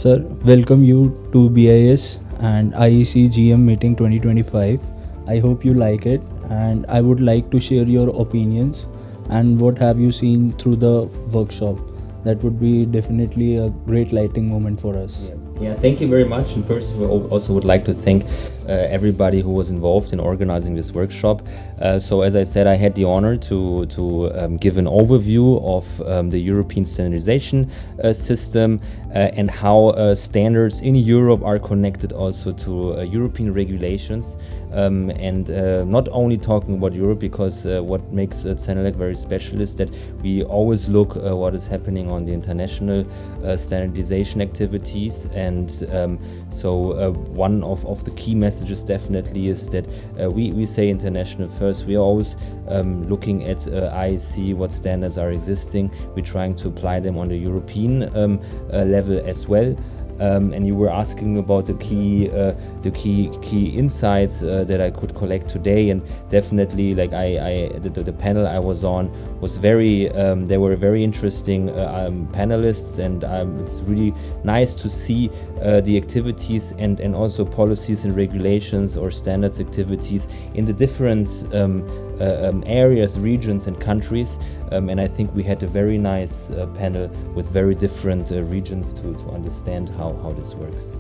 Sir, welcome you to BIS and IEC GM meeting 2025. I hope you like it, and I would like to share your opinions and what have you seen through the workshop. That would be definitely a great lighting moment for us. Yeah, thank you very much. And first, we also would like to thank everybody who was involved in organizing this workshop. So, as I said, I had the honor to give an overview of the European standardization system and how standards in Europe are connected also to European regulations. And not only talking about Europe, because what makes Cenelec very special is that we always look what is happening on the international standardization activities. And so one of the key messages definitely is that we say international first. We are always looking at IEC, what standards are existing. We're trying to apply them on the European level as well. And you were asking about the key insights that I could collect today, and definitely, like the panel I was on was very. They were very interesting panelists, and it's really nice to see the activities and also policies and regulations or standards activities in the different areas, regions, and countries. And I think we had a very nice panel with very different regions to understand how this works.